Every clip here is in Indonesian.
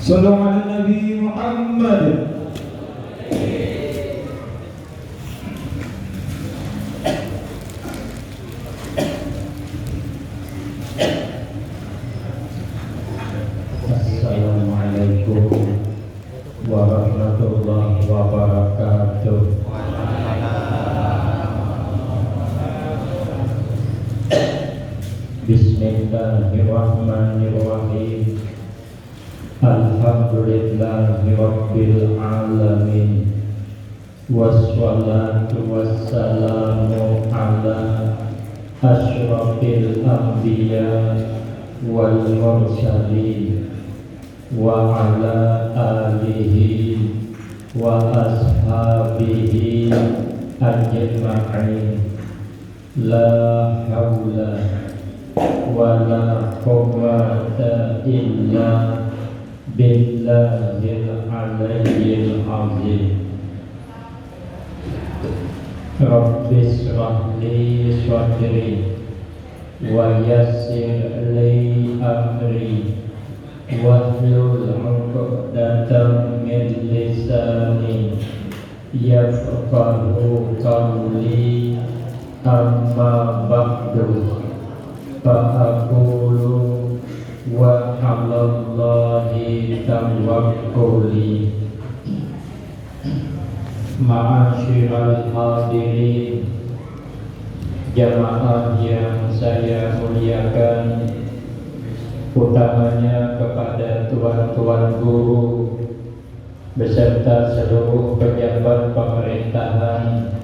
صلوا على النبي محمد. Assalamualaikum warahmatullahi wabarakatuh. Bismillahirrahmanirrahim. Alhamdulillahi rabbil alamin. Wassalatu wassalamu ala asyrafil anbiya wal mursalin wa ala alihi wa ashabihi ajma'in. La haula wa la quwwata illa billahil aliyyil azim. Rabbi shrah li sadri wa yassir li amri wahlul 'uqdatam min lisani yafqahu qawli. Amma ba'du, fa aqulu wa 'alallahi tawakkuli. Ma'asyiral hadirin, jamaah yang saya muliakan, utamanya kepada tuan-tuan guru beserta seluruh pejabat pemerintahan,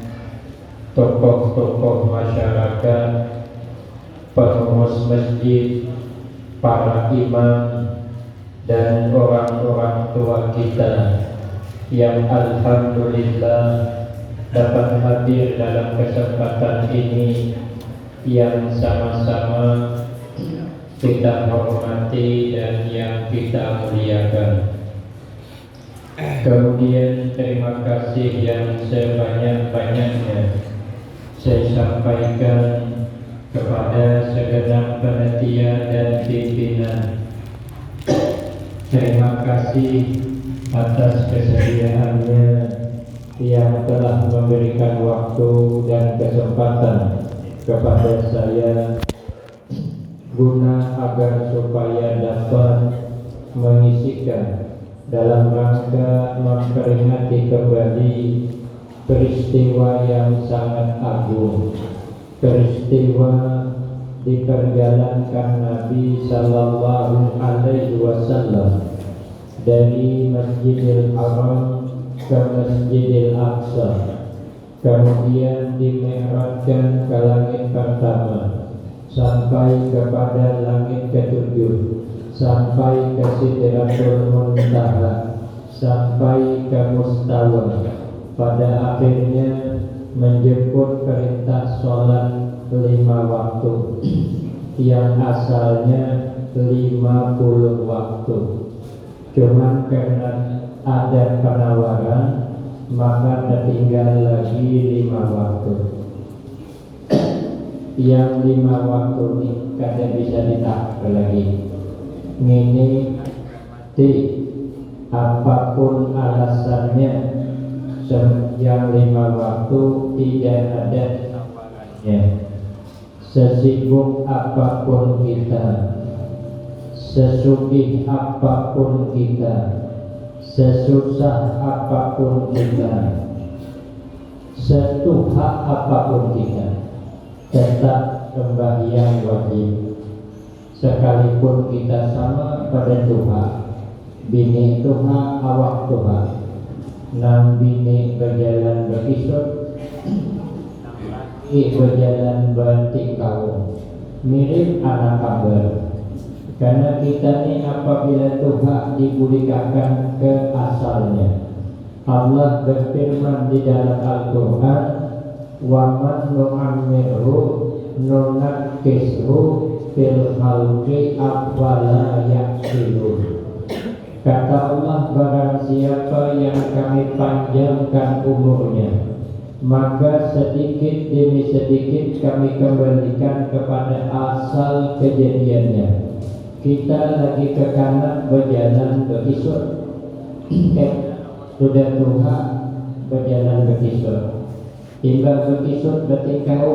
tokoh-tokoh masyarakat, pengurus masjid, para imam, dan orang-orang tua kita yang alhamdulillah dapat hadir dalam kesempatan ini yang sama-sama kita hormati dan yang kita muliakan. Kemudian terima kasih yang sebanyak-banyaknya saya sampaikan kepada segenap panitia dan pimpinan. Terima kasih atas kesediaannya yang telah memberikan waktu dan kesempatan kepada saya guna agar supaya dapat mengisikan dalam rangka memperingati kembali peristiwa yang sangat agung, peristiwa diperjalankan Nabi Sallallahu Alaihi Wasallam dari Masjidil Haram ke Masjidil Aqsa, kemudian dimi'rajkan ke langit pertama sampai kepada langit ketujuh, sampai ke Sidratul Muntaha, sampai ke Mustawa. Pada akhirnya menjemput perintah sholat 5 waktu yang asalnya 50 waktu. Cuma karena ada penawaran maka tertinggal lagi 5 waktu. Yang 5 waktu ini kada bisa ditambah lagi. Ini apapun alasannya, yang 5 waktu tidak ada tawarannya. Sesibuk apapun kita, sesugih apapun kita, sesusah apapun kita, setuha apapun kita, tetap sembahyang wajib. Sekalipun kita sama pada Tuhan, bini Tuhan, awak Tuhan, 6 bini berjalan berkisut, berjalan bertikau, mirip anak kabar. Karena kita ini apabila Tuhan dibudikakan ke asalnya, Allah berfirman di dalam Al-Quran, wa man nu'ammirhu nunakkishu fil khalqi afala yaqilun. Kata Allah, barang siapa yang kami panjangkan umurnya, maka sedikit demi sedikit kami kembalikan kepada asal kejadiannya. Kita lagi ke kanan berjalan berkisut, sudah tua berjalan berkisut. Timbang berkisut bertingkau,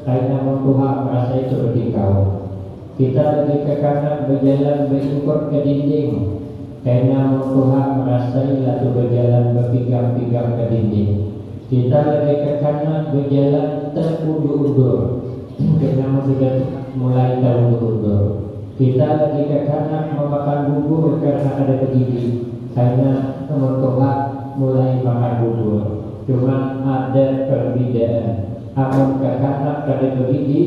karena Tuhan merasa itu bertingkau. Kita lagi ke kanan berjalan beringkut ke dinding, karena Tuhan merasa itu berjalan berpigang-pigang ke dinding. Kita lagi ke kanan berjalan terundur-undur, karena sudah mulai terundur-undur. Kita lagi ke kanan memakan bubur karena ada begini, karena Tuhan mulai makan bubur. Cuma ada perbedaan. Amun ke kanan kada begini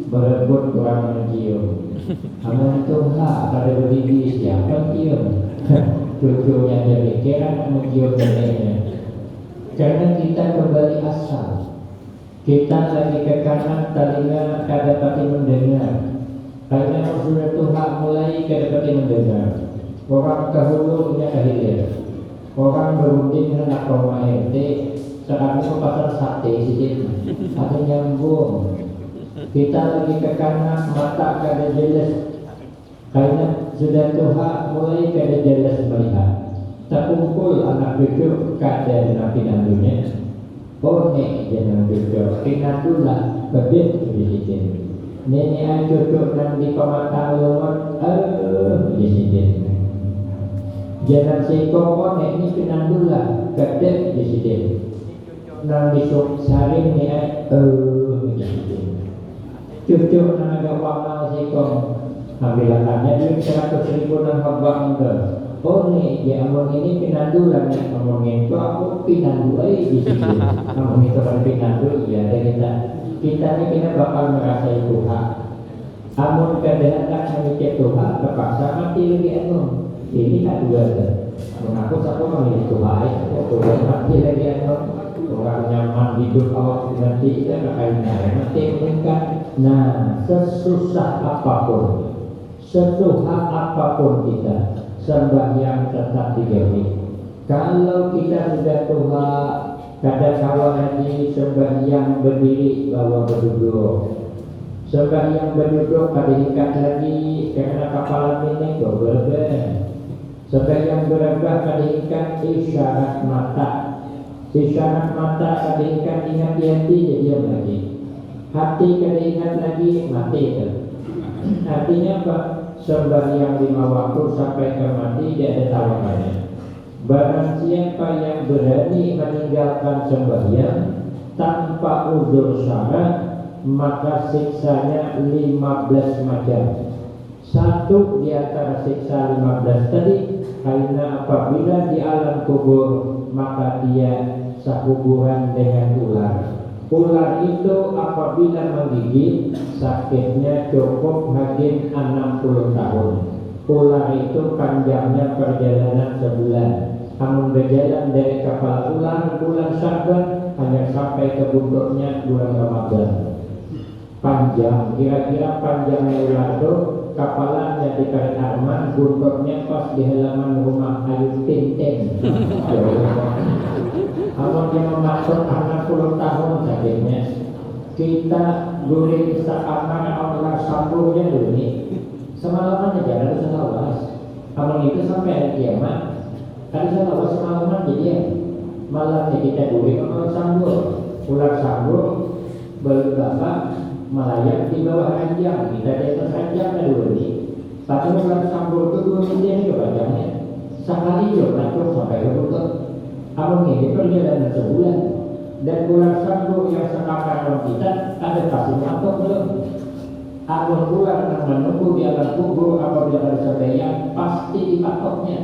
berebut kurang mencium. Amun Tuhan kada begini siapa cium? Cucunya ada pikiran mencium neneknya. Karena kita kembali asal. Kita lagi ke kanan telinga kada dapat mendengar. Karena sudah Tuhan mulai kada dapat mendengar. Orang ke hulu punya kehilir. Orang berunding dengan rumah RT. Sekarang itu pasar sate sedikit. Ada nyambung. Kita lagi ke kanan mata kada jelas. Karena sudah Tuhan mulai kada jelas melihat. Terkumpul anak cucu kada dengan pinandunya. Oh nek jangan cucu pinandulah bebek sedikit. Nenek cucu nang di pematang lumut, presiden. Jangan sekong nek ini pinandulah gede presiden. Nang disuk saring nek, presiden. Cucu nang agak wakal sekong, ambilannya duit 100.000 nang habang ke. Oh nih, ya amun ini pinandulah nek ngomongin itu aku pinandu presiden. Amun itu kan pinandu, ya ada kita ini bakal merasa Tuhan. Amun keadaan tak memikir Tuhan, terpaksa mati lagi anu. Ini tak dua kan. Mengaku satu memilih Tuhan, Tuhan mati lagi anu. Orang nyaman hidup awak nanti kita kekayaan mati meningkat. Nah, sesusah apapun, setuhan apapun kita, sembahyang tetap dijauhi. Kalau kita sudah Tuhan, kadang kawan lagi sembahyang berdiri bawa berduduk, sembahyang berduduk kada ikat lagi karena kapalan ini berbeda. Sembahyang berebah kada ikat isyarat mata, isyarat mata kada ikat ingat di hati diam lagi, hati kada ingat lagi mati kan. Artinya apa? Sembahyang 5 waktu sampai ke mati dia ada tawarannya. Barang siapa yang berani meninggalkan sembahyang tanpa uzur syarat, maka siksanya 15 macam. Satu di antara siksa 15 tadi, karena apabila di alam kubur maka dia sekuburan dengan ular. Ular itu apabila menggigit, sakitnya cukup hakim 60 tahun. Ular itu panjangnya perjalanan sebulan. Amun berjalan dari kepala ular bulan Sya'ban hanya sampai ke buntutnya bulan Ramadan. Panjang, kira-kira panjangnya ular itu kepalanya ditarik arman, buntutnya pas di halaman rumah Ayu Tintin. Amun dia memaksud 60 tahun sakitnya. Kita guling sekamar Allah sambungnya dulu nih. Semalaman aja ada selawas. Amun itu sampai hari kiamat. Ada selawas semalaman jadi malamnya kita guling Allah sambung. Ular sambung berbapak melayang di bawah ranjang. Kita di atas ranjangnya dulu nih. Tapi ular sambung itu dulu dia ke ranjangnya. Sekali juga sampai ke buntut. Amun ini perjalanan sebulan. Dan ular sambung yang sekarang kita ada kasih ngantuk belum? Amun ular yang menunggu di alam kubur apabila ada sembahyang pasti dipatoknya.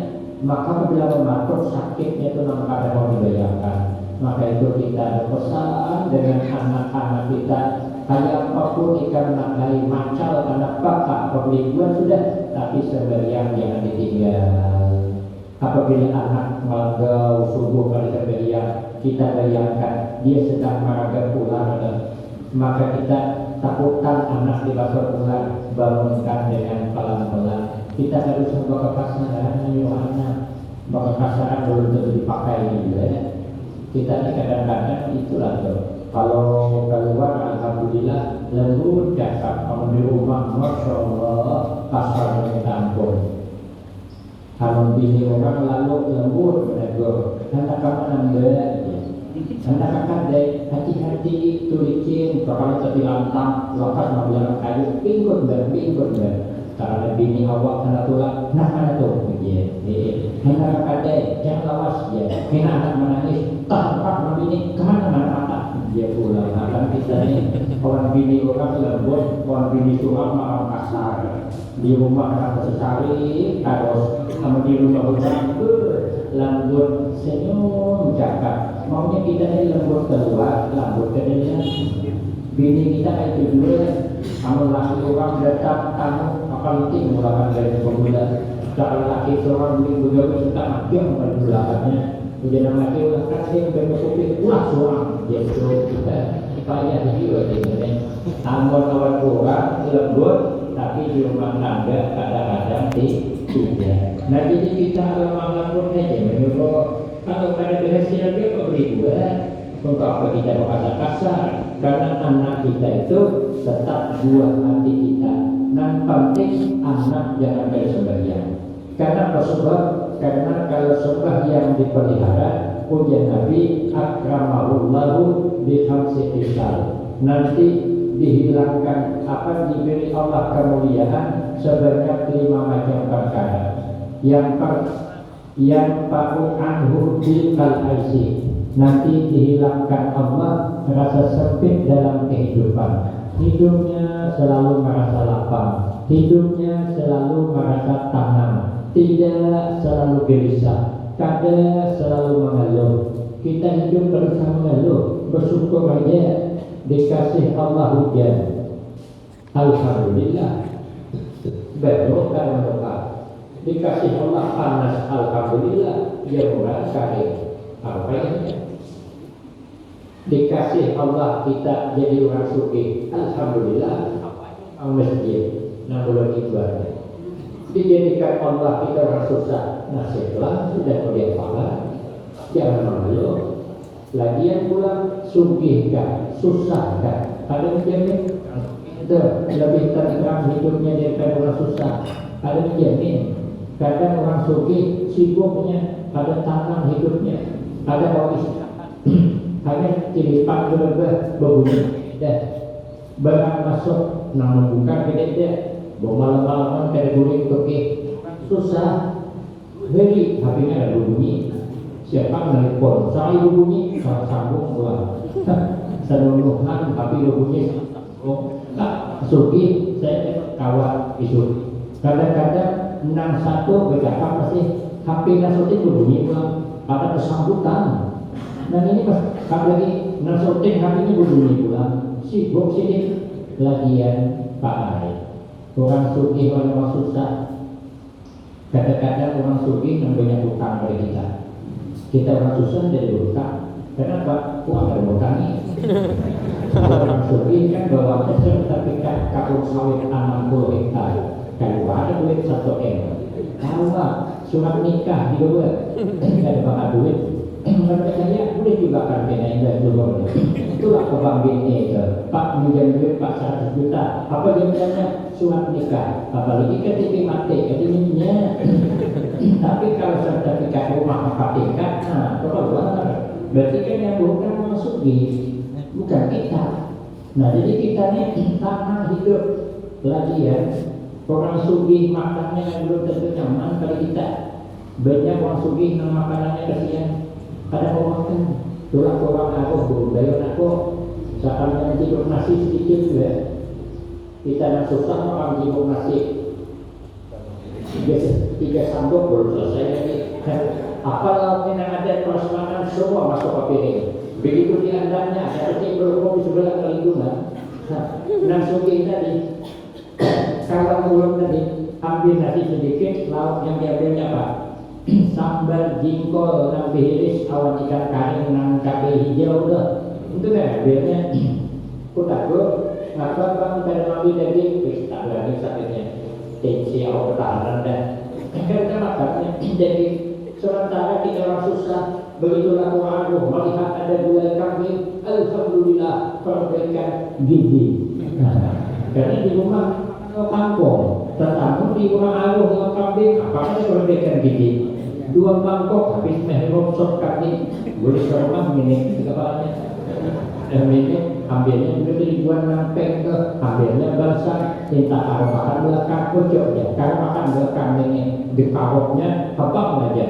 Maka apabila mematok sakitnya itu nampak ada mau dibayangkan. Maka itu kita pesan dengan anak-anak kita, kayak apapun ikan nakai macal anak bapak pembelian sudah, tapi sembahyang jangan ditinggal. Apabila anak melanggar subuh kali sembahyang, kita bayangkan dia sedang meraga ular, maka kita takutkan anak dibasar ular, bangunkan dengan pelan-pelan. Kita harus membawa kekasaran anak, bawa kekasaran belum tentu dipakai gitu ya. Kita kadang-kadang itulah tuh. Kalau keluar alhamdulillah lembut cakap. Kalau di rumah, masya Allah, kasar minta ampun. Kalau bini orang lalu lembut menegur, anak kamu nambah, anak kakak deh, hati-hati, tulicin, kalau tadi lantang, lepas mau bilang kayu, pinggul ber. Karena bini awak kena tulang, nah mana tuh, anak kakak deh, jangan lawas dia, kena anak menangis, tempat bini kemana-mana mata, dia pulang. Akan kita ini orang bini orang lembut, orang bini suam orang kasar. Di rumah anak sesari, harus sama di rumah orang lembut senyum cakap. Maunya kita ini lembut keluar, lembut ke dalam. Bini kita itu dulu, kamu laki orang datang kamu akan mulakan dari pemula. Kalau laki seorang beli begitu suka mati akan belakangnya. Kemudian laki orang kasih bermusik ulah seorang, jadi kita payah juga dengan awan orang lembut. Tapi di rumah tangga kadang-kadang tidak. Nah jadi kita lemah lembut aja menurut kalau pada berhasil dia kok berubah untuk apa kita berkata kasar karena anak kita itu tetap buah hati kita. Nah penting anak jangan dari sembahyang karena kalau sembahyang dipelihara ujian Nabi akramahullahu bihamsi hisal nanti dihilangkan apa diberi Allah kemuliaan sebanyak 5 macam perkara. Yang paru anhu bilkal aisi nanti dihilangkan Allah rasa sempit dalam kehidupan. Hidupnya selalu merasa lapang, hidupnya selalu merasa tanam, tidak selalu gelisah, kadang selalu mengeluh. Kita hidup bersama mengeluh, bersyukur aja. Dikasih Allah hujan, alhamdulillah. Berdoa berdoa. Dikasih Allah panas, alhamdulillah. Dia murah kaya. Apa ini? Dikasih Allah kita jadi orang suci, alhamdulillah. Mau masjid, namun itu aja. Dijadikan Allah kita orang susah, nasiblah sudah berlimpah. Jangan mengeluh. Lagian pulang sugihkan, susahkan. Ada menjamin lebih terang hidupnya daripada orang susah. Ada menjamin kadang orang sugih sibuknya, ada tanam hidupnya, ada orang istirahat. Hanya cilipan berubah berbunyi dan barang masuk, namun bukan beda. Bawa malam-malaman dari guling pergi susah. Jadi HP-nya ada bunyi. Siapa nelpon, saya bunyi, saya sambung pulang. Seluruhan tapi bunyi sambung. Tak sugi saya kawan isu. Kadang-kadang 61 bercakap masih HP nasutin bunyi pulang. Ada kesambutan. Dan ini pas lagi nasutin HP-nya bunyi pulang. Sibuk sini lagian Pak Ari. Orang sugi orang susah. Kadang-kadang orang sugi yang banyak utang dari kita. Kita orang susah dari berutang. Kenapa? Uang dari berutang ini. Orang sugi kan bawa kesel tapi kan kakuk sawit 60 hektar. Kalau ada duit 1 M. Tahu nggak? Surat nikah dibuat. Tidak bakal duit. Mereka saya boleh juga kan kena indah dulu. Itulah kebanggaan itu. Pak minjam duit Pak 100 juta. Apa jaminan surat nikah? Apalagi ketika mati, ketika tapi kalau sertifikat rumah KPK, nah keluar. Berarti kan yang bukan masuk bukan kita. Nah jadi kita nih tanah hidup lagi ya. Orang sugih makannya yang belum tentu nyaman kali kita. Banyak orang sugih yang makanannya kasihan. Ada orang makan, tulang orang aku, budaya aku. Seakan tidur nasi sedikit juga. Kita yang susah makan tidur nasi. 3 sandok baru selesai lagi. Apa yang ada prasmanan semua masuk ke piring. Begitu diandanya ada kecil berumur di sebelah kelingkungan. Dan suki tadi, kalau belum tadi ambil nasi sedikit, lauk yang diambilnya apa? Sambal jingkol, nang bihiris, awan ikan karing, nang cabai hijau udah. Itu kan ambilnya. Udah gue, ngapa bang dari mami daging? Wis tak berani sakitnya. Tensi awal tahanan dan kita makannya jadi sementara kita orang susah begitulah aku melihat ada 2 kambing, alhamdulillah perbaikan gigi Karena di rumah kampung, tetangga di rumah aluh dengan kambing, apakah dia berbeda gigi? 2 mangkok habis rongsok kaki, boleh ke rumah ini kepalanya. Dan ini ambilnya juga ribuan nampeng ke, ambilnya basah, minta karo makan belakang kocoknya, karo makan belakang ini di karoknya, habak aja,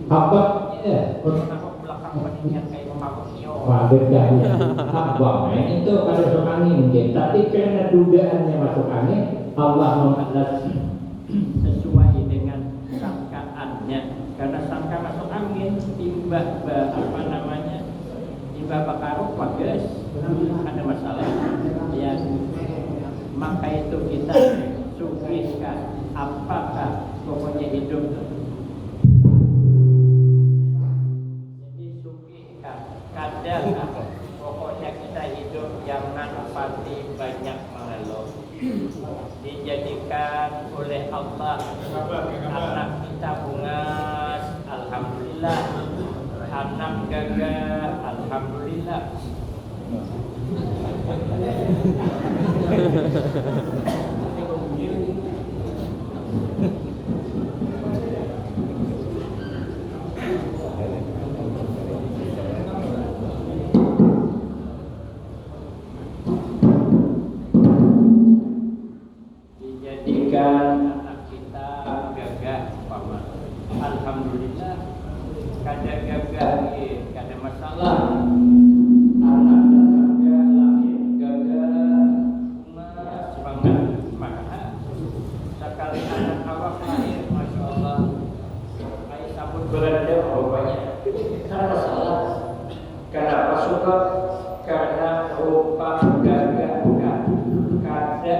habak ya, belakang peningkat kayak memakusnya, waduh jahnya, habak, itu pada masuk angin mungkin, tapi karena dugaannya masuk angin, Allah membalas sesuai dengan sangkaannya, karena sangka masuk angin, timbah apa namanya? Bapak Karuk bagus, ada masalah ya, maka itu kita sugihkan apakah pokoknya hidup jadi sugihkan kadang pokoknya kita hidup jangan pasti banyak mengeluh, dijadikan oleh Allah anak kita bungas, alhamdulillah, anak gagah, alhamdulillah. Dijadikan anak kita gagah, paman. Alhamdulillah. Kada gagah, kada masalah. Anak tetangga lahir gagah, semangat, semangat. Sekali anak awak lahir, masya Allah, kayak sabun berada rupanya. Kada masalah. Kenapa suka? Karena rupa gagah kada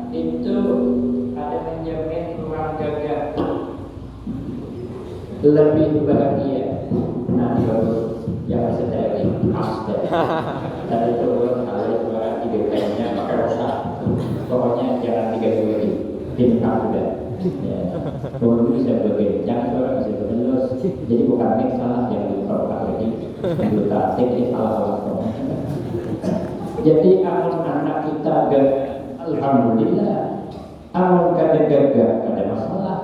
itu ada menjamin orang gagah lebih bahagia. Nah, yang saya ini pasti. Tadi itu kalau orang digagalnya maka rusak. Pokoknya jangan digagalin. Tinggal udah. Ya, kalau bisa begini, jangan orang bisa terus. Jadi bukan yang salah yang diperlukan lagi. Kita ini salah. Jadi anak kita alhamdulillah, amal kada gagah kada masalah.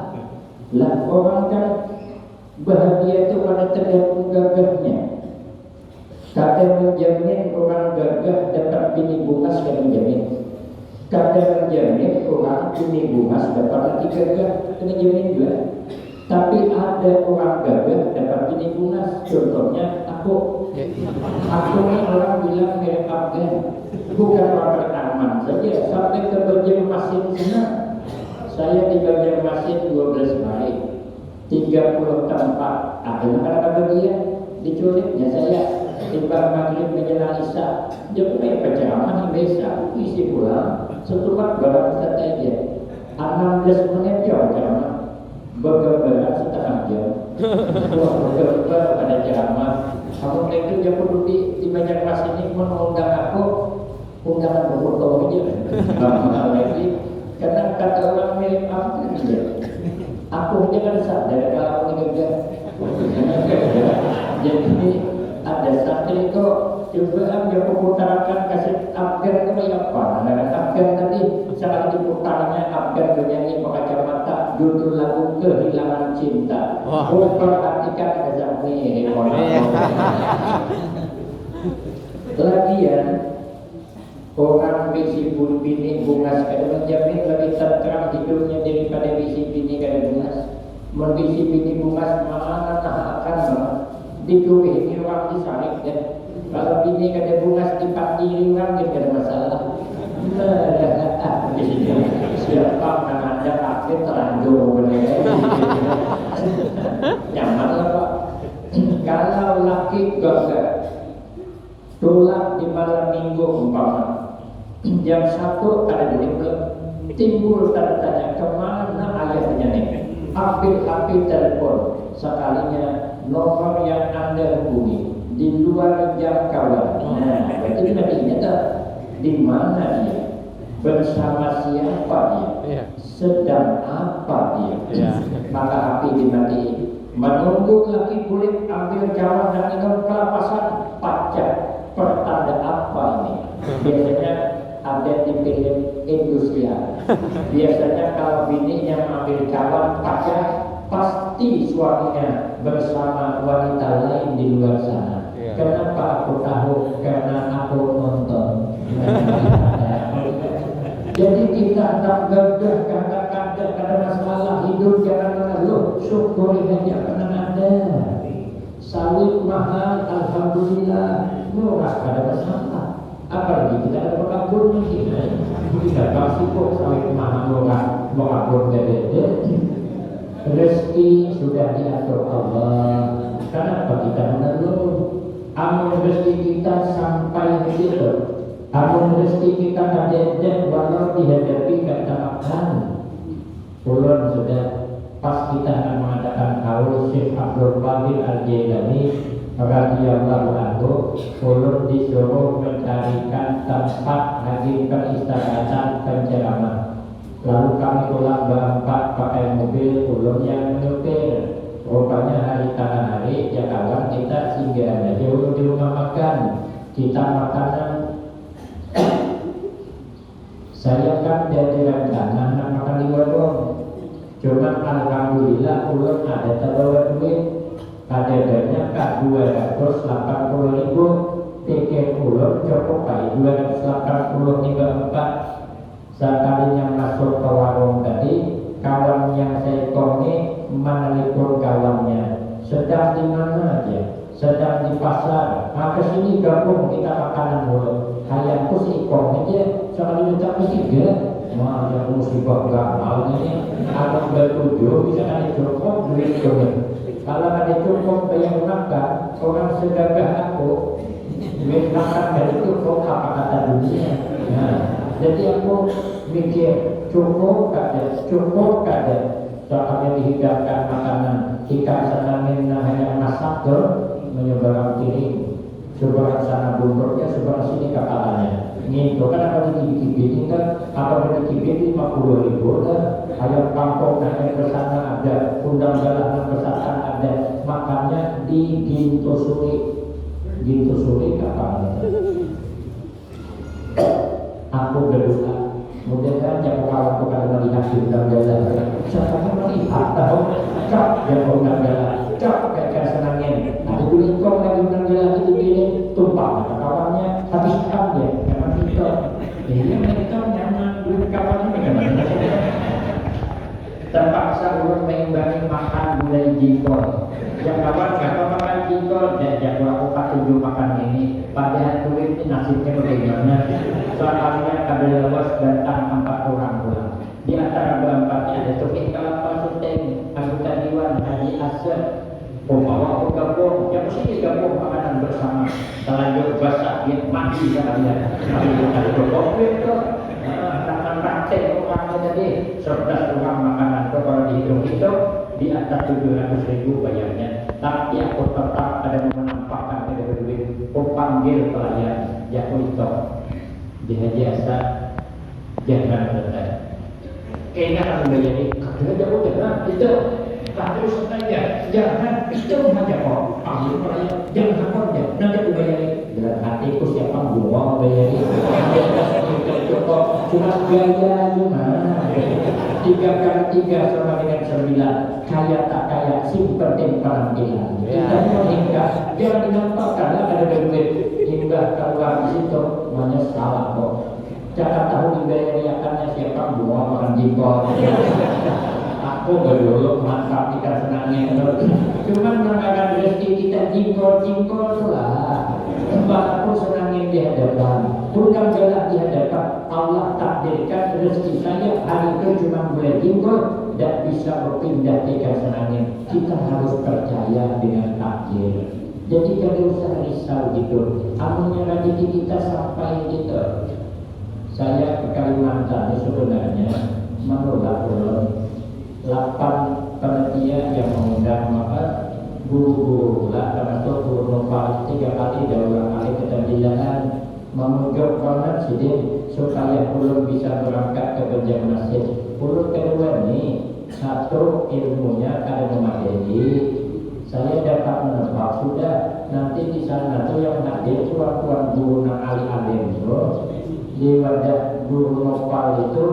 Lah orang kan bahagia itu pada tergantung gagahnya. Kada menjamin orang gagah dapat bini bungas dan menjamin. Kada menjamin orang bini bungas dapat laki gagah dan menjamin juga. Tapi ada orang gagah dapat bini bungas. Contohnya aku ini orang bilang mirip Afgan, bukan orang rekaman saja. Sampai ke Banjarmasin sana, saya di Banjarmasin 12 hari. 30 tempat akhirnya karena bagian diculiknya saya timbang maghrib menjelang isya dia punya penceramah biasa isi pulang setelah barang saja 16 menit ya ceramah bergambaran setengah jam bergambar pada ceramah kamu itu dia perlu di Banjarmasin ini mengundang aku undangan berfoto aja mahal lagi karena kata orang mirip apa aja. Aku jangan sadar kalau aku gagah. Jadi ada santri itu coba dia putarkan kasih Afgan itu apa? Nah, Afgan tadi saat diputarnya Afgan bernyanyi pakai kacamata judul lagu Kehilangan Cinta. Oh, perhatikan Azami. Lagian orang bisi bini bungas kada menjamin lebih tentram hidupnya daripada bisi bini kada bungas. Membisi bini bungas mana akan dikuih ini orang disarik ya. Kalau bini kada bungas dipandiri orang dia kada masalah. Siapa yang ada pakai telanjur bener. Nyaman lah Pak. Kalau laki gagah tulak di malam minggu umpama jam 1 ada di timbul tanda tanya kemana ayahnya nih. Ambil HP telepon sekalinya nomor yang anda hubungi di luar jangkauan. Nah, berarti nanti nyata di mana dia, bersama siapa dia, sedang apa dia. Maka HP dimatiin. Menunggu lagi kulit ambil jawab dan ingat kelapasan pacar. Pertanda apa ini? Biasanya ada di film industrial. Biasanya kalau bininya mengambil calon pacar, pasti suaminya bersama wanita lain di luar sana. Kenapa aku tahu? Karena aku nonton. Jadi kita tak gerdah kadang-kadang ada masalah hidup, jangan mengeluh, syukuri saja karena ada. Sawit mahal, alhamdulillah, murah, ada masalah. Apalagi kita ada berkabun mungkin, kita kasih kok sawit mahal murah, berkabun gede. Rezeki sudah diatur Allah. Kenapa kita mengeluh? Amun rezeki kita sampai di situ. Amun rezeki kita kadang walau dihadapi kata makan. Ulun sudah pas kita akan mengadakan haul Syekh Abdul Qadir Al-Jailani radhiyallahu anhu, ulun disuruh mencarikan tempat hadir peristirahatan penceramah. Lalu kami pulang berempat pakai mobil, ulun yang menyupir. Rupanya hari tengah hari, ya kawan kita singgah aja ulun di rumah makan. Kita makanan saya kan dari rencana nak makan di warung. Cuma alhamdulillah ulun ada terbawa duit. Kadang-kadang kak 280.000, tiket ulun cukup baik 284. Sekalinya masuk ke warung tadi, kawan yang saya kongi menelpon kawannya, sedang di mana aja? Sedang di pasar. Maka sini gabung kita makanan dulu. Hayangku si ikon aja, sekali minta tiga. Wah, yang musibah gak mau ini. Kalau bertujuh bisa ada cukup duit duit. Kalau ada cukup bayar makan, orang segagah aku duit makan dari cukup apa kata dunia. Nah, jadi aku mikir cukup kada. Soalnya dihidangkan makanan ikan senangin hanya masak ke menyeberang kiri, seberang sana bumburnya, seberang sini kepalanya. Ini itu kan apa dikibit kan? Apa dikibit 50.000 kan? Ayam kampung yang ke sana ada, undang galah kesatan ada, makannya di Gintusuri kapalnya. Aku berdoa, mudah-mudahan jangan kawan bukan melihat di undang galah. Siapa melihat tahu? Cak yang undang galah, cak kayak senangin. Ada kulit kong lagi undang galah itu gini, tumpah kawannya habiskan dia. Ini mereka nyaman duit kawan ini bagaimana? Terpaksa ulun mengimbangi makan gulai jengkol. Yang kawan kata makan jengkol dan jago aku 7 makan ini. Padahal duit ini nasibnya bagaimana? Soalnya kada lewas datang 4 orang pulang. Di antara berempatnya ada Topik Kelapa Suteng, anggota Dewan Haji Asad. Bawa aku gabung, yang mesti digabung makanan bersama. Selanjut basah dia mati sekalian. Kalau ada berkomplit tuh, tangan praktek orangnya tadi 11 orang makanan tuh kalau dihitung-hitung di atas 700.000 bayarnya. Tapi aku tetap ada menampakkan ada duit. Aku panggil pelayan, aku itu di Haji Asad jangan selesai. Kayaknya akan bayar ini, kadang jauh jangan itu. Lalu saja, jangan itu aja kok. Panggil pelayan, jangan takut ya. Nanti aku bayarin. Dalam hatiku siapa gua bayarin. Cuma gaya gimana? 3 kali 3 sama dengan 9. Kaya tak kaya, simpen penampilan. Kita meninggal, jangan dinampakkan lah ada duit. Hingga keluar di situ, namanya salah kok. Jangan tahu dibayariakannya siapa gua makan jengkol. Aku berdulu mantap kita senangnya. Cuman mengatakan rezeki kita jingkol lah. Sebab aku senangnya di hadapan. Bukan galak di hadapan. Allah takdirkan rezeki saya hari itu cuma boleh jingkol dan bisa berpindah ikan senangnya. Kita harus percaya dengan takdir. Jadi tidak usah risau gitu. Amunnya rezeki kita sampai gitu. Saya ke Kalimantan sebenarnya menolak ulun 8 panitia yang mengundang maka guru-guru lah termasuk guru Nopal 3 kali dan 2 kali ketampilan memujuk banget sidin supaya ulun bisa berangkat ke Banjarmasin. Ulun kedua ini satu ilmunya kada memadai, saya dapat menebak sudah nanti di sana tuh yang nak hadir tuan-tuan guru nang alim-alim itu di wadah guru nopal itu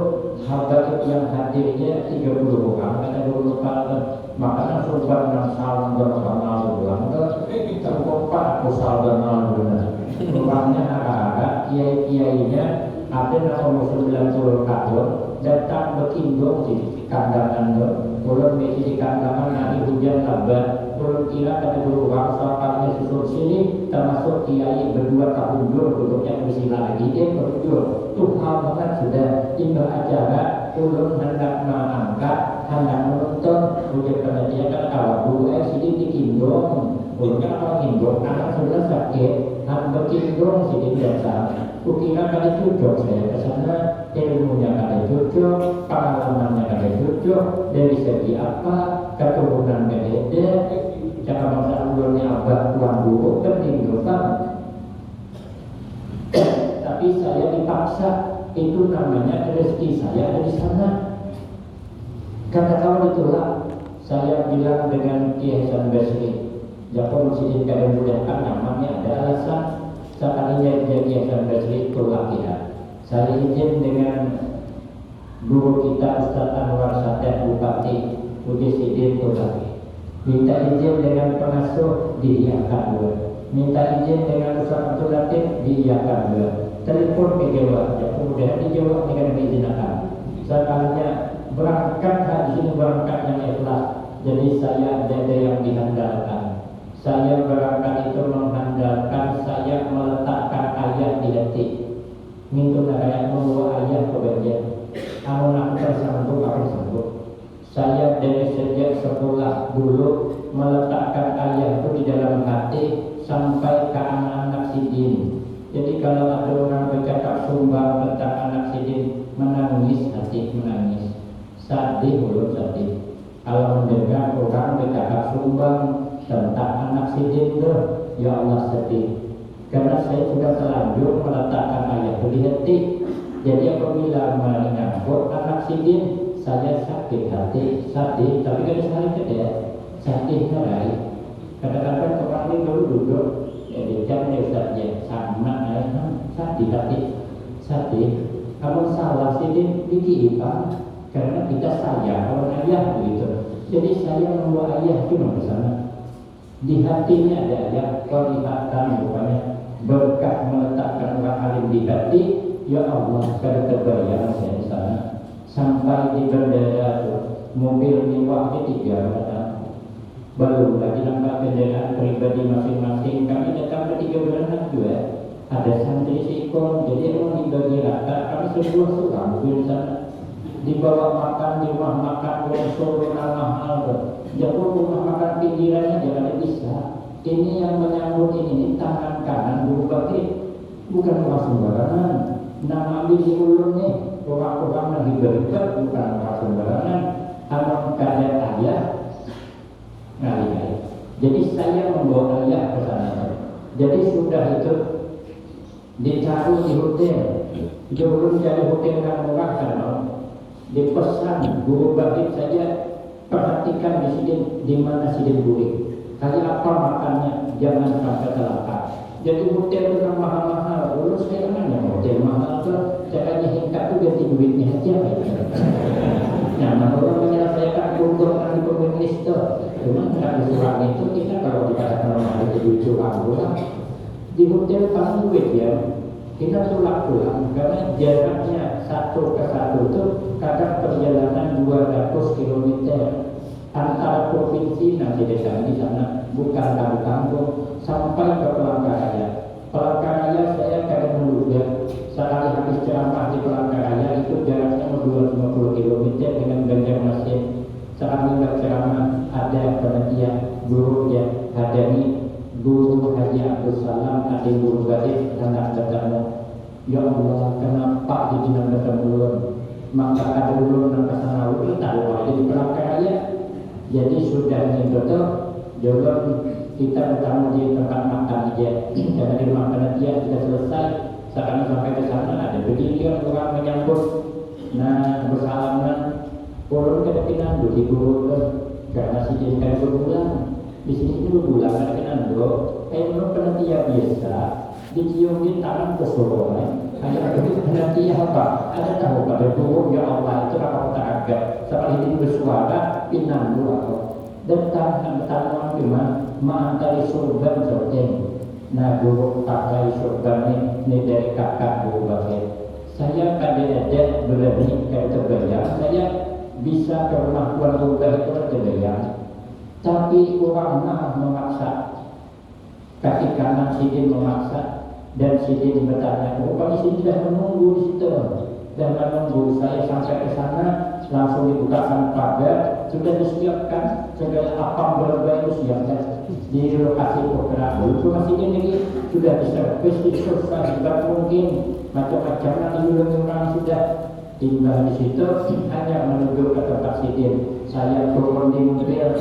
habaib yang hadirnya 30 orang. Kata guru nopal itu makanya sumpah nang salam berkenal ulang itu terkompak aku salam berkenal rumahnya agak-agak kiai-kiainya ada nama 90 tahun datang berkindung di kandangan itu ulun di kandangan nanti hujan lebat ulun kira kata guru bangsa kami susun sini termasuk kiai berdua tahun dulu duduknya bersila lagi dia berdua tuh hal banget sudah tinggal acara ulun hendak mengangkat hendak menonton ujian penelitian kan kalau dulu sini dikindung ulun kan kalau kindung anak sudah sakit hendak berkindung sini biasa kukira kali cocok saya kesana ilmunya kali cocok pengalamannya kali cocok dari segi apa keturunan beda cara masa ulunnya abah tuan dulu penting banget tapi saya dipaksa itu namanya rezeki saya ada di sana kata kawan itulah saya bilang dengan Kiai Hasan Basri Japon sidin kadang mudahkan namanya ada alasan sekalinya jadi Hasan Basri itu latihan saya izin dengan guru kita Ustaz Anwar Sadat Bupati Budi Sidin Tulaki minta izin dengan pengasuh diiakan dua minta izin dengan Ustaz Abdul Latif diiakan dua telepon ke Jawa ya kemudian dijawab dengan diizinkan sekalinya berangkat di sini berangkat yang ikhlas jadi saya ada yang diandalkan saya berangkat itu mengandalkan saya meletakkan ayat di hati minta ayat membawa ayat ke bagian amun aku tersambung aku sambung saya dari sejak sekolah dulu meletakkan ayat itu di dalam hati sampai ke anak-anak sidin. Jadi kalau ada orang bercakap sumbang tentang anak sidin menangis hati menangis sedih mulut sedih. Kalau mendengar orang bercakap sumbang tentang anak sidin itu ya Allah sedih karena saya sudah terlanjur meletakkan ayat di hati. Jadi apabila menyangkut anak sidin saya sakit hati, sedih, tapi kalau saya tidak sakit ngerai. Kadang-kadang orang ini dulu duduk, ya dia saja sama, sedih hati, sedih. Kalau salah sidin dikira karena kita sayang kalau ayah begitu. Jadi saya membawa ayah cuma ke sana. Di hatinya ada ayat, kelihatan rupanya berkah meletakkan orang alim di hati. Ya Allah, kada terbayang saya di sana. Sampai di bandara mobil mewahnya 3 datang belum lagi nambah kendaraan pribadi masing-masing kami datang ke 3 bulan juga ada santri sikon jadi emang dibagi rata kami sebuah suram di sana dibawa makan di rumah makan sore mahal jauh rumah makan pinggirannya jangan bisa ini yang menyambut ini tangan kanan guru bakti bukan rumah sembarangan nama ambil di ulun nih orang-orang lagi berdebat bukan orang sembarangan anak kadang ayah ngalih. Jadi saya membawa ayah ke sana. Jadi sudah itu ditaruh di hotel. Jurun cari hotel yang murah kan dipesan guru bakti saja perhatikan di sini di mana sidin gurih. Kayak apa makannya jangan sampai celaka. Jadi hotel itu mahal-mahal. Dulu saya nanya hotel mahal tuh caranya hingga tuh ganti duitnya aja. Nah, orang menyelesaikan keuntungan di pemilik itu. Cuma kalau curang itu kita kalau dikatakan orang itu duit curang pulang di hotel paling duit ya. Kita pulang karena jaraknya satu ke satu itu kadang perjalanan 200 km antara provinsi nanti desa di sana bukan kampung sampai ke Palangkaraya. Palangkaraya saya kadang menduga sekali habis ceramah di Palangkaraya itu jaraknya 250 km dengan Banjarmasin. Sekali berceramah ada penelitian guru yang hadani guru Haji Abdul Salam adik guru Gadis anak bertemu ya Allah kenapa dijinan bertemu maka ada dulu nang kesana udah tahu aja di Palangkaraya. Jadi sudah betul jodoh kita bertemu di tempat makan aja karena di rumah penelitian sudah selesai sekarang sampai ke sana ada begini orang menyambut nah bersalaman turun ke depinan di guru karena si jinkan berbulan Di sini itu bulan kan ando, menurut penelitian biasa diciumin tangan ke seluruhnya. Hanya begitu penelitian apa? Ada tahu pada turun ya Allah itu kalau tak agak seperti ini bersuara pinan dua dan tangan cuma mantari surga sorteng. Nah guru pakai surga ini dari kakak guru bagai. Saya kadang-kadang berani kayak terbayang, saya bisa ke rumah tuan rumah itu terbayang. Tapi orang memaksa, kaki kanan sidin memaksa dan sidin bertanya, rupanya sidin sudah menunggu di situ dan menunggu saya sampai ke sana langsung dibukakan pagar, sudah disiapkan segala apa berbagai itu siapkan di lokasi pergerakan. Cuma sidin ini sudah diservis, disurvey, tidak mungkin macam-macam nanti orang sudah tinggal di situ hanya menuju ke tempat sidin. Saya turun di mobil,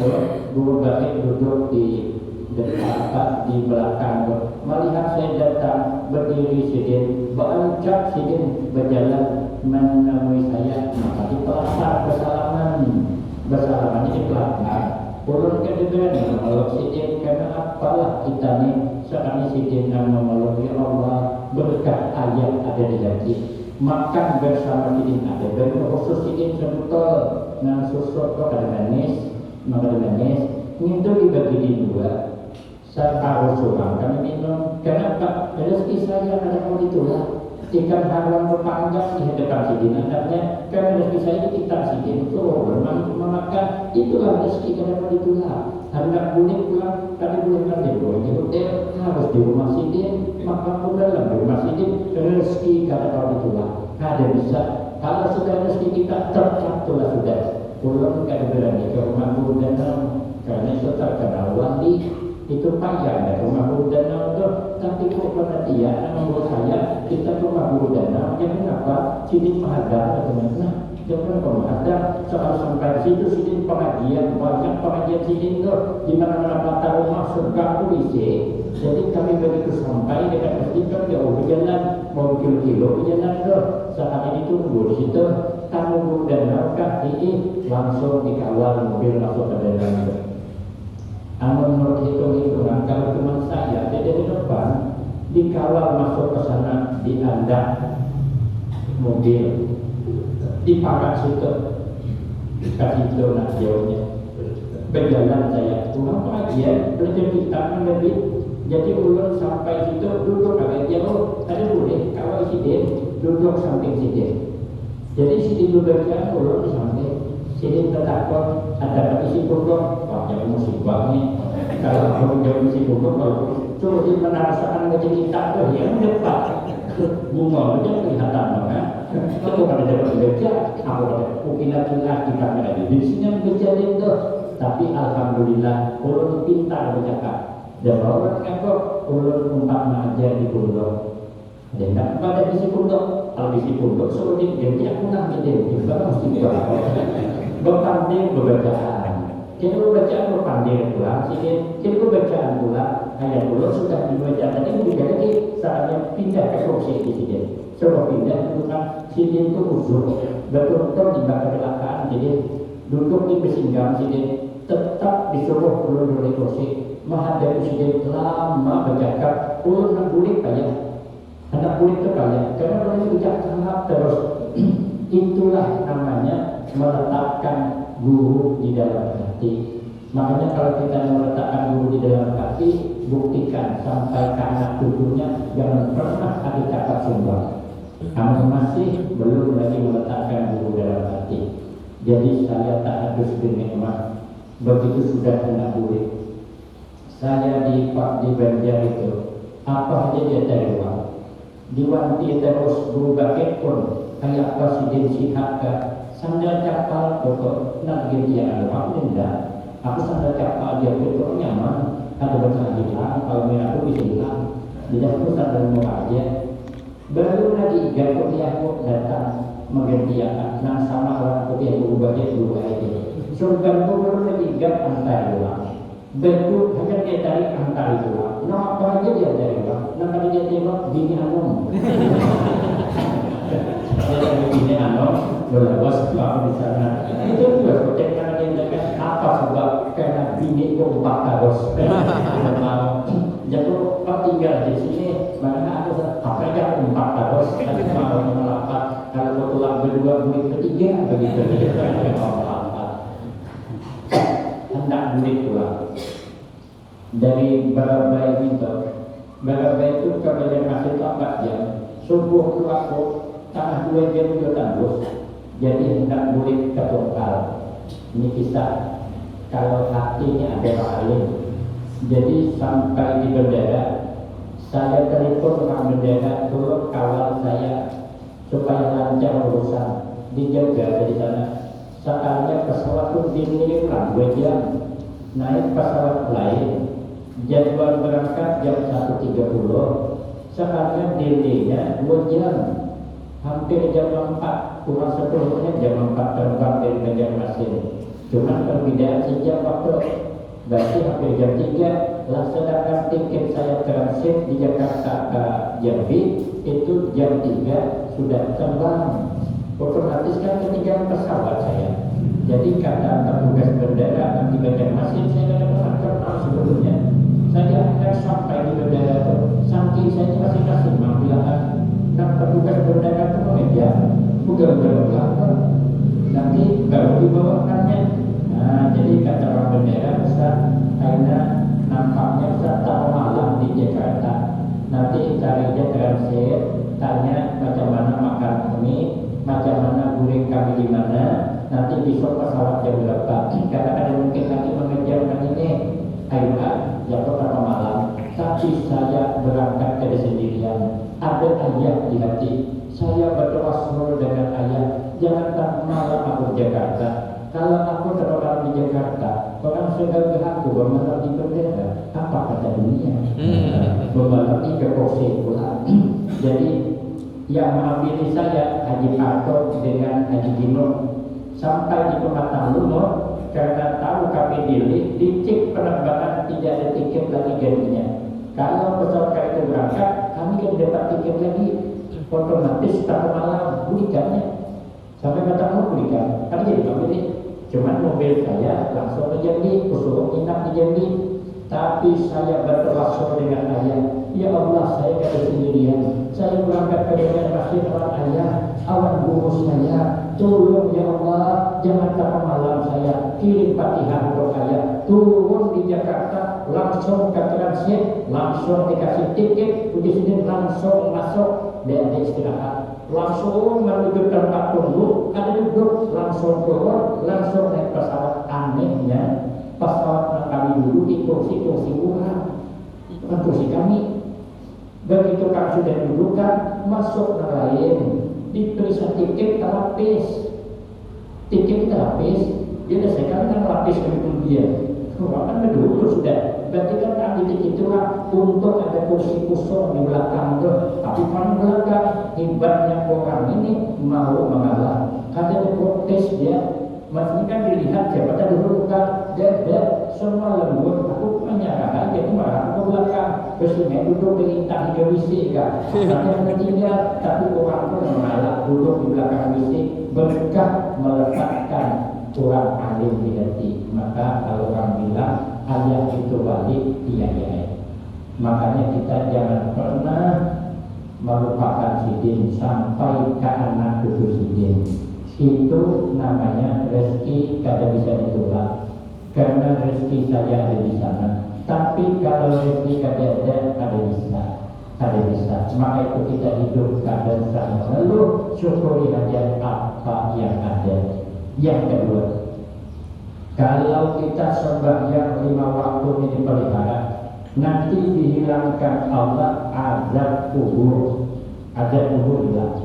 guru batik duduk di dekat di belakang, melihat saya datang berdiri sidin, beranjak sidin berjalan menemui saya, maka di pelasar bersalaman ini pelakar turun ke depan memeluk sidin karena apalah kita nih sekarang sidin yang memeluk ya Allah berkat ayat ada di janji makan bersama sidin ada dan khusus sidin sebetulnya nah susu kok ada manis itu dibagi di dua saya harus surang kami minum kenapa rezeki saya ada pun itulah ikan haram berpanjang di hadapan sidin anaknya karena rezeki saya kita sidin turun memakan itulah rezeki karena pun itulah anak boleh pulang kali boleh kerja boleh di hotel harus di rumah sidin maka pun dalam di rumah sidin rezeki karena pun itulah ada bisa kalau sudah rezeki kita tercatulah sudah pulang ke berani ke rumah guru danau karena itu terkenal wali itu payah ya rumah guru danau itu tapi kok perhatian menurut saya kita rumah guru danau yang kenapa sidin menghadap teman-teman jangan menghadap soal sampai situ sidin pengajian banyak pengajian sidin itu di mana-mana mata rumah surga WC jadi kami begitu sampai dekat masjid kan jauh berjalan mau kilo-kilo berjalan tuh saat ini tunggu di situ tamu guru danau ini langsung dikawal mobil masuk ke dalam menurut hitung-hitungan kalau cuma saya dari depan dikawal masuk ke sana diandak mobil dipakat situ kasih donat jauhnya berjalan saya pulang pengajian belajar kitab lebih jadi ulun sampai situ duduk agak jauh ada boleh kawal sidin duduk samping sidin jadi sidin bekerja ulun di samping sidin bertakut ada isi pundok wajah musibah nih kalau aku jauh isi pundok kalau suruh dia merasakan baca kitab tuh yang depan bunga aja kelihatan banget kalau pada dapat baca aku pada ukilat-ukilat kita ada di sini baca itu tapi alhamdulillah ulun pintar bercakap dan orang kata ulun umpat mengajar di pundok dan tak pada isi pundok kalau isi pundok suruh dia ganti aku nak jadi kita mesti berpanding berbacaan. Jadi bacaan berpanding pulang, jadi bacaan pula ayat pula sudah dibaca tadi juga lagi saatnya pindah ke kursi di sini. Coba pindah itu kan sini itu usul betul-betul di belakang jadi duduk di besinggam sini tetap disuruh ulun di kursi menghadapi sini lama bercakap ulun nak bulik anak bulik itu karena ulun bercakap terus itulah namanya meletakkan guru di dalam hati. Makanya kalau kita meletakkan guru di dalam hati, buktikan sampai ke anak cucunya jangan pernah ada kata sumbang. Kamu masih belum lagi meletakkan guru dalam hati. Jadi saya tak harus bernikmat. Begitu sudah anak bulik. Saya di Banjar itu, apa aja dia cari uang. Diwanti terus guru bakit pun kayak presiden Sihaga sandal kapal pokok nak dia ada tidak aku sandal kapal dia pokok nyaman ada bahasa hilang kalau aku bisa hilang tidak aku sandal mau aja baru lagi gak aku datang menggantikan nah sama orang putih yang berubah dia dua itu surga baru lagi gak antar ulang betul hanya dia tarik antar itu nah apa aja dia tarik ulang nah kalau dia tembak bini anum ini berlepas kalau di sana itu juga cek karena dia apa sebab karena bini itu empat harus mau. Jadi kok tinggal di sini, mana ada apa yang empat harus mau melapat. Kalau tulang berdua bulik ketiga begitu. Hendak bulik pula. Dari Barabai itu, Barabai itu kemudian masih 4 jam. Subuh ke waktu tanah 2 jam juga tandus. Jadi hendak bulik ke tungkal. Ini kisah. Kalau hatinya ada lain. Jadi sampai di bandara, saya telepon orang bandara turun kawal saya supaya lancar urusan, dijaga dari sana. Sekarang pesawat itu dimiliki 2 jam, naik pesawat lain, jadwal berangkat jam 1.30, sekarang delay-nya 2 jam, hampir jam 4, kurang 10 menit jam 4 terbang dari Banjarmasin. Cuma perbedaan sejam waktu, berarti hampir jam 3. Laksanakan tiket saya transit di Jakarta ke Jambi itu jam 3 sudah terbang. Otomatis kan ketinggalan pesawat saya. Jadi kata petugas bandara nanti Banjarmasin saya tidak pernah sebelumnya. Saya akan sampai di bandara itu, saking saya masih kasih bilang dan petugas bandara itu mengejar, bukan belakang. Nanti baru dibawakannya. Nah, jadi kata orang bandara Ustaz, karena nampaknya Ustaz tak malam di Jakarta. Nanti cari dia transit, tanya macam mana makan kami, macam mana guring kami di mana. Nanti besok pesawat jam berapa? Kadang-kadang mungkin nanti mengejar ini. Ayo jatuh pada malam. Tapi saya berangkat ke sendirian. Ada ayat di hati. Saya bertawassul dengan ayat. Jangan tak malam aku di Jakarta. Kalau aku terlalu di Jakarta, orang sudah berlaku bermalam di bandara. Apa kata dunia? Bermalam di Keposi pula. Jadi yang mengambil saya Haji Parto dengan Haji Gino sampai di Pematang Lumur karena tahu kami dicek penerbangan tidak ada tiket lagi gantinya. Kalau pesawat itu berangkat, kami kan dapat tiket lagi. Otomatis tahu malam bulikannya sampai Matang bulikan. Kan jadi kami cuman mobil saya langsung ke Jambi, usul inap di Jambi. Tapi saya bertawassul dengan ayah. Ya Allah, saya kada sendirian. Saya berangkat ke Banjarmasin orang ayah, awan guru saya. Tolong ya Allah, jangan tak malam saya. Kirim Fatihah untuk ayah. Turun di Jakarta, langsung ke transit, langsung dikasih tiket, di sini langsung masuk dan istirahat. Langsung menuju tempat tunggu, ada duduk, langsung turun, langsung naik pesawat. Anehnya pesawat kami dulu di kursi-kursi murah, bukan kursi kami. Begitu kami sudah dudukan, masuk lain, diperiksa tiket lapis. Tiket kita lapis, dia dah saya kan lapis begitu dia. Kan dulu sudah, berarti kan kami tiket itu untuk ada kursi kosong di belakang tuh. Tapi paling belakang, hebatnya orang ini mau mengalah. Ada protes dia. Maksudnya kan dilihat siapa tadi dulu kan dada semua lembut. Aku menyerah aja itu marah ke belakang. Kesini duduk perintah di WC kan. Tapi yang ketiga, tapi orang pun mengalah duduk di belakang WC berkah meletakkan orang alim di hati. Maka kalau orang bilang ayat itu balik, iya ya. Makanya kita jangan pernah melupakan sidin sampai ke anak cucu sidin. Itu namanya rezeki kada bisa ditolak karena rezeki saya ada di sana. Tapi kalau rezeki kada ada bisa. Maka itu kita hidup kada sama lalu syukuri aja apa yang ada. Yang kedua, kalau kita sembahyang 5 waktu ini dipelihara, nanti dihilangkan Allah azab kubur. Azab kubur hilang.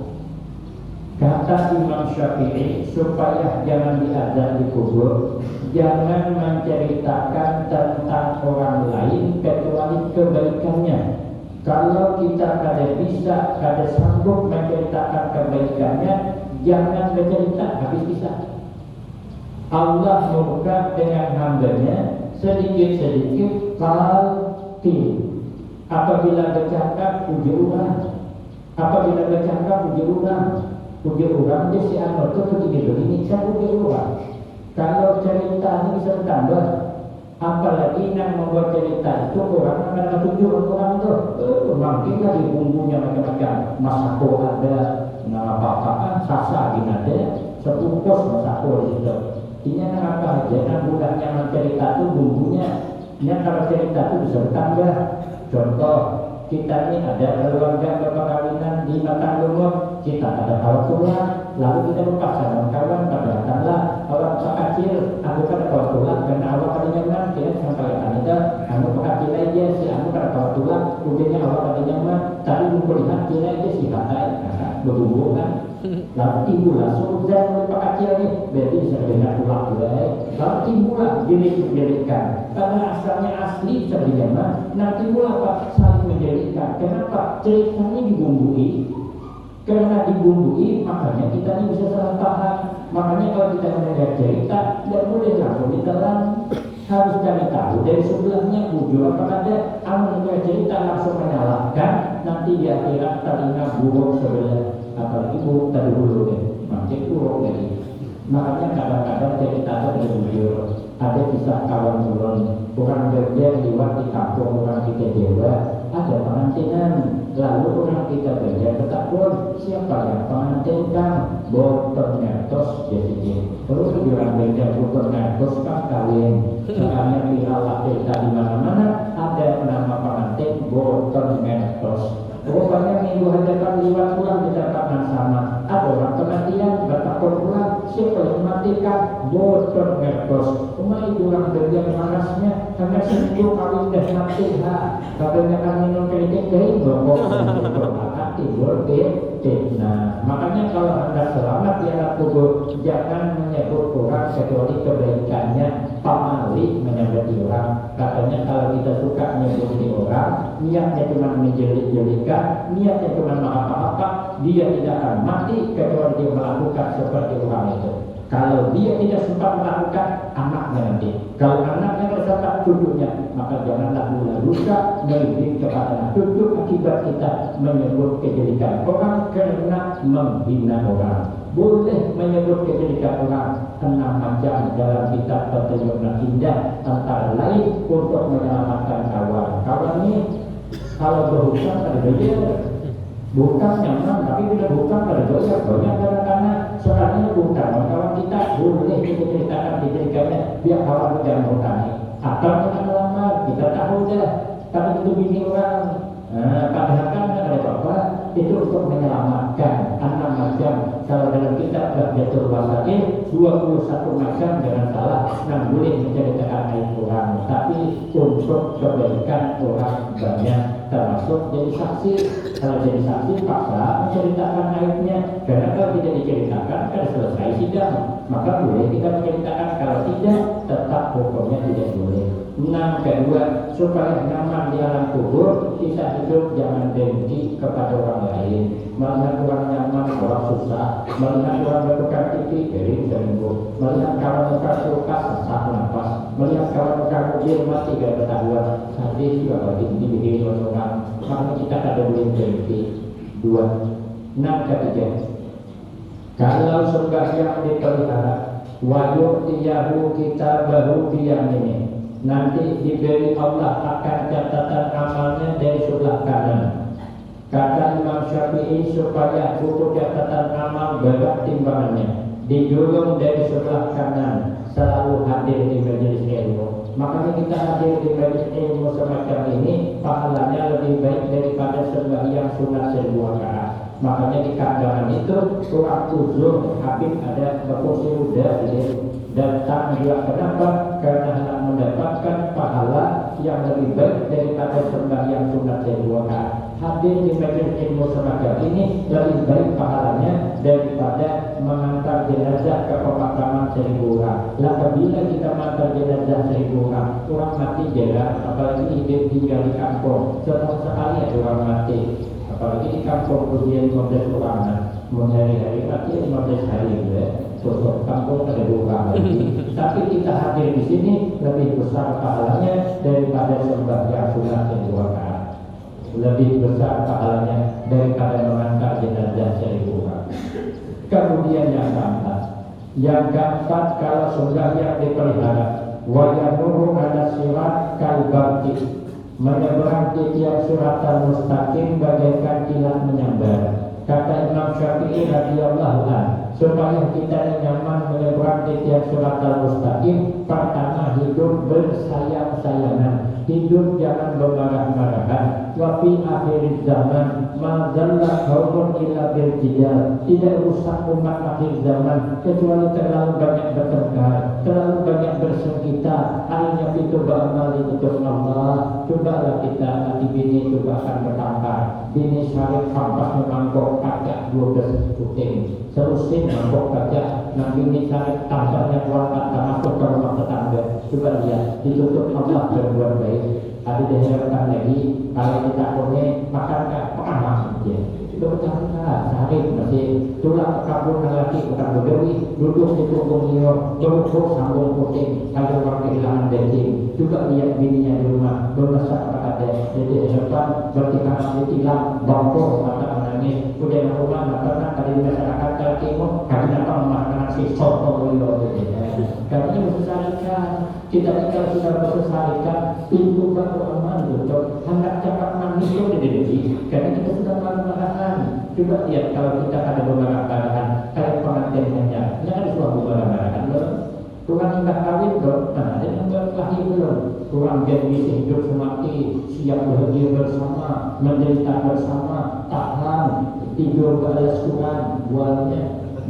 Kata Imam Syafi'i, supaya jangan diazab di kubur, jangan menceritakan tentang orang lain kecuali kebaikannya. Kalau kita kada bisa, kada sanggup menceritakan kebaikannya, jangan bercerita, habis bisa. Allah murka dengan hambanya sedikit-sedikit kalti. Apabila bercakap, puji orang. Apabila bercakap, puji orang. Puji orang dia si anak itu begini kan puji orang. Kalau cerita ini bisa bertambah, Apalagi yang membuat cerita itu orang akan tujuan orang itu mungkin lagi bumbunya macam-macam, masako ada, nama apa-apaan, sasa ada, sepupus masako di situ. Ini apa aja, yang budaknya cerita itu bumbunya, yang kalau cerita itu bisa bertambah. Contoh, kita ini ada keluarga berperkawinan di Batang Lumur, kita ada kawan tulang, lalu kita berpasangan kawan, datanglah orang kecil, aku pada kawan tulang, karena awak tadinya nyaman, kita sampai kita, aku kecil aja, si aku pada kawan tulang, kemudiannya awak tadinya nyaman, tapi melihat kita aja si katai, berhubungan, lalu timbullah surga oleh pak kecil ini, berarti bisa dengar tulang juga, lalu timbullah jenis-jeniskan, karena asalnya asli bisa dinyaman, nanti timbullah apa saling menjadikan. Kenapa? Ceritanya dibumbui. Karena dibumbui, makanya kita ini bisa salah paham. Makanya kalau kita mendengar cerita, tidak boleh langsung ditelan. Harus cari tahu dari sebelahnya bujur apa ada. Amun mendengar cerita langsung menyalahkan, nanti di akhirat telinga buruk sebelah. Apalagi buruk tadi dulu deh, makin buruk dari. Makanya kadang-kadang cerita itu bujur. Ada kisah kawan turun, orang kerja lewat di kampung orang kita Jawa, ada pengantinan, lalu orang kita kerja tetap pun siapa yang pengantin kan, botol ngertos jadi, terus orang kerja botol ngertos kan kawin, soalnya viral cerita di mana-mana ada nama pengantin botol ngertos. Rupanya minggu hadapan lewat pulang di dapatan sama, ada orang kematian bertakut pulang, siapa yang matikan botol ngertos. Cuma itu orang kerja panasnya, karena seminggu kawin dah mati katanya kan minum keriting kering, maka timbul fitnah. Makanya kalau anda selamat di anak tubuh, jangan menyebut orang kecuali kebaikannya, pamali menyebut orang. Katanya kalau kita suka menyebut orang, niatnya cuma menjelik-jelikan, niatnya cuma apa-apa, dia tidak akan mati kecuali dia melakukan seperti orang itu. Kalau dia tidak sempat melakukan, anaknya nanti. Kalau anaknya bersempat cucunya, maka janganlah mula rusak mendidik kepada cucu akibat kita menyebut kejelekan orang karena menghina orang. Boleh menyebut kejelekan orang 6 macam dalam kitab petunjuk indah, antara lain untuk menyelamatkan kawan. Kawan ini kalau berhutang pada bayar, bukan nyaman, tapi bila bukan pada dosa banyak karena sebenarnya bukan kawan kita boleh kita ceritakan diberikannya biar kawan kita berhutang atau kita melamar kita tahu dah tapi itu bini orang padahal kan ada apa itu untuk menyelamatkan 6 macam. Kalau dalam kitab Bahjatul Wasail 21 macam jangan salah, nah boleh menceritakan aib orang, tapi untuk kebaikan orang banyak, termasuk jadi saksi. Kalau jadi saksi paksa menceritakan aibnya, karena kalau tidak diceritakan kan selesai sidang, maka boleh kita menceritakan. Kalau tidak, tetap hukumnya tidak boleh. Nah, kedua, supaya nyaman di alam kubur, kita hidup jangan dengki kepada orang lain. Melihat orang nyaman, orang susah. Melihat orang bertukar TV, kering seminggu. Melihat kawan tukar kulkas, sesak nafas. Melihat kawan tukar mobil, mati gak ketahuan. Hadis juga bagi dibikin orang. Maka kita kada boleh dengki. 2. Nah, ketiga, kalau sembahyang dipelihara, wajib tiyahu kita baru biang ini. Nanti diberi Allah akan catatan amalnya dari sebelah kanan. Kata Imam Syafi'i supaya buku catatan amal berat timbangannya dijulung dari sebelah kanan, selalu hadir di majelis ilmu. Makanya kita hadir di majelis ilmu semacam ini pahalanya lebih baik daripada sembahyang sunat 1000 rakaat. Makanya di kandangan itu surah uzur Habib ada berkursi udah datang juga. Kenapa? Karena hendak mendapatkan pahala yang lebih baik daripada sembahyang sunat 1000 rakaat. Hadir di majelis ilmu semacam ini lebih baik pahalanya daripada mengantar jenazah ke pemakaman 1000 orang. Lah bila kita mengantar jenazah 1000 orang, orang mati jarang, apalagi hidup tinggal di kampung, setahun sekali ada orang mati. Apalagi di kampung usia 15 orang, hari-hari mati 15 hari ya. Sosok kampung ada 2 orang lagi. Tapi kita hadir di sini lebih besar pahalanya daripada sembahyang sunat 1000 rakaat. Lebih besar pahalanya daripada mengantar jenazah 1000 orang. Kemudian yang keempat, kalau sembahyang dipelihara, wa yamurru ala sirat kal barqi, menyeberang di tiap suratan mustaqim bagaikan kilat menyambar. Kata Imam Syafi'i radhiyallahu anhu, supaya kita nyaman menyeberang di tiap suratan mustaqim, pertama hidup bersayang-sayangan, hidup jangan bermarah-marahan. Wa fi akhir zaman ma dzalla qaumun illa bil jidal, tidak rusak umat akhir zaman kecuali terlalu banyak bertengkar, terlalu banyak bersengketa. Hanya itu beramal untuk Allah. Cobalah kita nanti bini juga akan bertambah. Bini syarif kampas memangkok kacak 12 puting, selusin mangkok kacak. Nah bini syarif tambahnya kuat masuk ke rumah tetangga. Coba lihat, ditutup Allah berbuat baik. Ada diharapkan lagi kalau kita punya makankah pernah dia. Sudah bertahun-tahun syarif masih tulang kabur lelaki bukan berdewi, duduk di punggung liur, jongkok sambung puting, kalau orang kehilangan bensin. Juga lihat bininya di rumah bermasak apa ada. Jadi depan bertikangan ditilang, bangkok mata menangis. Udah rumah nggak pernah dari masyarakat Jawa Timur kami dapat memakan si soto liur. Karena ini bersesarikan. Kita ini kalau sudah bersesarikan, pintu baru aman tutup. Hendak cepat manis itu didedeki. Karena kita sudah marah-marahan. Coba lihat kalau kita ada marah-marahan, kayak pengantinnya, ini ada suatu marah-marahan loh. Kurang indah kawin dong, nah ada yang lahir belum. Kurang jadi hidup semati, siap bahagia bersama, menderita bersama, tahan, tidur balas kurang, buahnya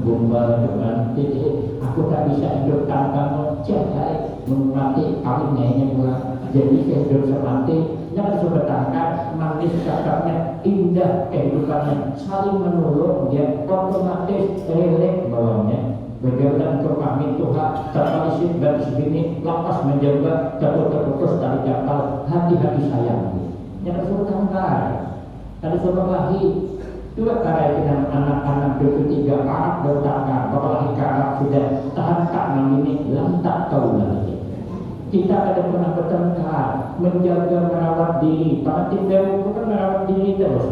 gombal dengan titik. Aku tak bisa hidup tanpa mencapai, mati kawinnya pulang. Jadi hidup semati, jangan sebetulnya manis cakapnya, indah kehidupannya, saling menolong dia, otomatis relek bawahnya. Berjalan ke kami Tuhan, terpalisip dan segini, lapas menjaga, terputus tali kapal, hati-hati sayang. Jangan suruh tangkar, tadi suruh lahir. Dua kali dengan anak-anak ketiga anak bertangkar, apalagi karena sudah tahan tak ini, lantak kau lagi. Kita ada pernah bertengkar, menjaga merawat diri, pengantin baru bukan merawat diri terus.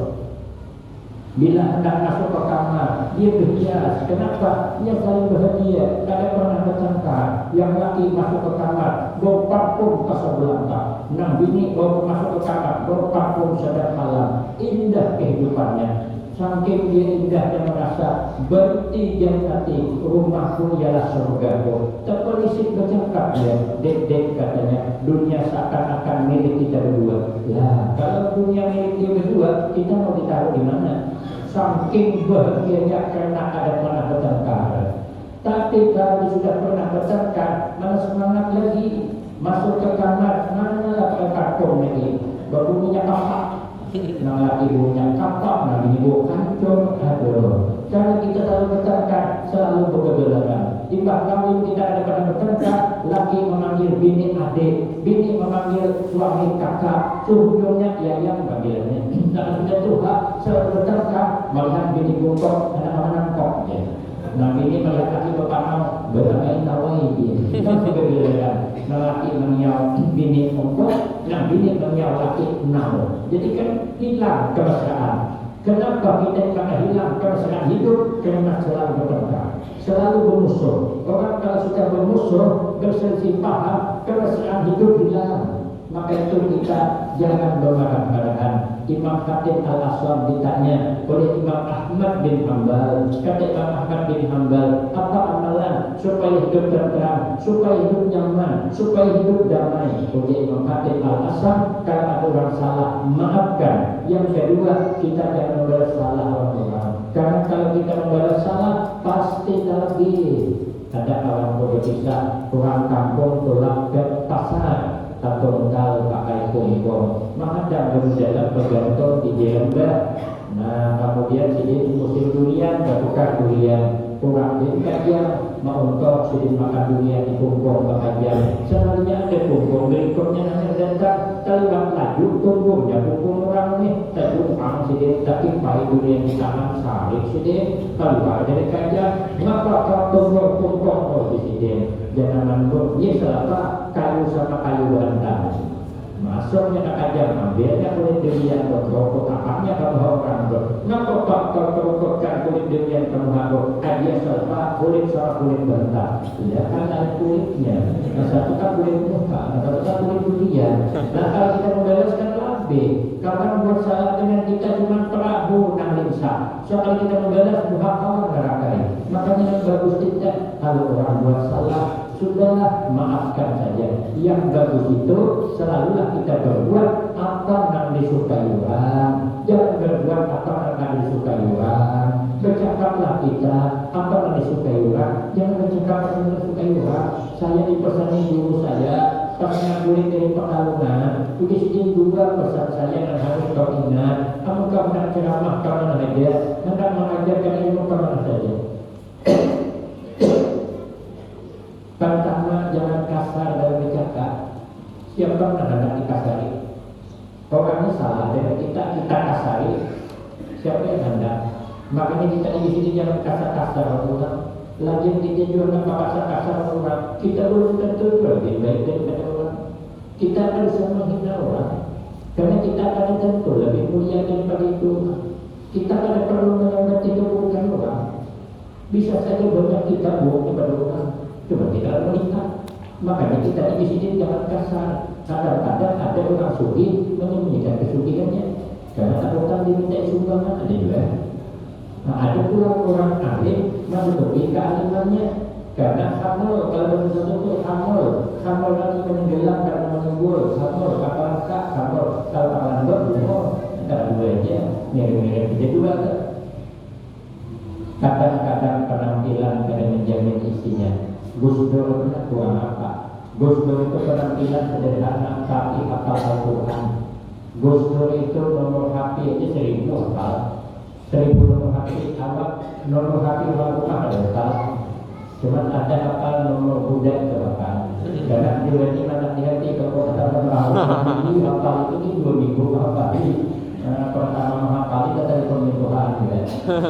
Bila hendak masuk ke kamar, dia berhias. Kenapa? Dia saling bahagia. Tak ada pernah bertengkar. Yang laki masuk ke kamar, bau parfum Casablanca. Nang bini bawa masuk ke kamar, bau parfum sedap malam. Indah kehidupannya. Saking dia indah dan merasa berhenti jam hati, rumahku ialah surgaku. Terpelisik bercakap dia, dek katanya, dunia seakan-akan milik kita berdua. Ya, kalau dunia milik kita berdua, kita mau ditaruh di mana? Saking bahagianya karena ada pernah bertengkar. Tapi kalau sudah pernah bertengkar, mana semangat lagi masuk ke kamar, mana karton lagi, berbunyinya kapak. Nang laki punya kapak, nang ini bu kancur, aduh. Karena kita selalu bertengkar, selalu bergejolak. Timbang kawin kita ada pada bertengkar, laki memanggil bini adik, bini memanggil suami kakak, sujudnya yang panggilannya. Nah sudah Tuhan selalu bertengkar, melihat bini bungkok, anak-anak kok. Nah ini melihat laki berpanau, bermain tawai dia. Itu bergejolak. Laki mengiau bini bungkok, nah bini mengiau laki nau. Jadi kan hilang kemesraan. Kenapa kita karena hilang kemesraan hidup? Karena selalu bertengkar, selalu bermusuh. Orang kalau sudah bermusuh, berselisih paham, kemesraan hidup hilang. Maka itu kita jangan bermarah-marahan. Imam Khatib Al-Aswad ditanya oleh Imam Ahmad bin Hanbal. Kata Imam Ahmad bin Hanbal, apa amalan supaya hidup tenteram, supaya hidup nyaman, supaya hidup damai? Oleh Imam Khatib Al-Aswad, kalau ada orang salah, maafkan. Yang kedua, kita jangan membalas salah orang. Karena kalau kita membalas salah, pasti lagi. Ada orang berkisah, orang kampung pulang ke pasar. Atau engkau pakai kumpul, maka jangan berjalan bergantung di jelembah. Nah kemudian sini musim durian, bertukar durian. Kurang dikajian, mau untuk sini makan durian di kumpul pengajian. Sebenarnya ada kumpul berikutnya hanya datang terlibat laju kumpulnya kumpul orang nih. Terlumpang sini tapi pai durian di tangan sari sini keluar dari kajian. Maka kau kumpul di sini. Jangan menurut dia selama kayu sama kayu berantah. Masuk langsung nak ajar ambilnya kulit durian berkerokok apanya kamu orang bro ngapa pak kau kerokokkan kulit durian kamu ngapa dia serta kulit bentar ya kan ada kulitnya nah satu kan kulit muka nah satu kan kulit durian nah kalau kita membereskan lebih kalau buat salah dengan kita cuma perahu nang limsa soal kita memberes muka kawan garakai makanya yang bagus tidak kalau orang buat salah sudahlah maafkan saja. Yang bagus itu selalulah kita berbuat apa yang disukai orang. Jangan berbuat apa yang disukai orang. Bercakaplah kita apa yang disukai orang. Jangan bercakap apa yang disukai orang. Saya dipesani guru saya karena kulit dari Pekalongan. Di sini dua pesan saya yang harus kau ingat. Kamu nak ceramah kamu saja. Hendak mengajarkan ilmu kamu saja. Pertama, jangan kasar dalam bercakap. Siapa hendak dikasari? Orangnya salah dengan kita kasari. Siapa yang hendak? Makanya kita di sini jangan kasar-kasar orang. Lagi kita juga nak kasar-kasar orang. Kita belum tentu lebih baik daripada orang. Kita akan sama menghina orang. Karena kita akan tentu lebih mulia daripada itu. Kita akan perlu menghormati keburukan orang. Bisa saja banyak kita bohong kepada orang. Cuma kita melihat, makanya kita di sini jangan kasar. Kadang-kadang ada orang sugih menyembunyikan kesugihannya, karena takutkan diminta sumbangan ada juga. Nah ada pula orang alim menutupi kealimannya, karena hamil kalau betul-betul hamil lagi menenggelam karena menunggul, hamil kapal kak, hamil kalau kapal berumur, antara dua aja, mirip-mirip aja juga. Kadang-kadang penampilan kadang menjamin isinya. Gus Dur kurang apa? Gus Dur itu penampilan sederhana tapi hafal Al-Quran. Gus Dur itu nomor HP aja 1000 hafal. 1000 nomor HP awak nomor HP Al-Quran ada hafal. Cuma ada hafal nomor budak itu hafal. Karena dia ini mana hati kalau kita berhafal ini hafal itu di 2 minggu hafal. Pertama menghafal itu dari penyembuhan juga.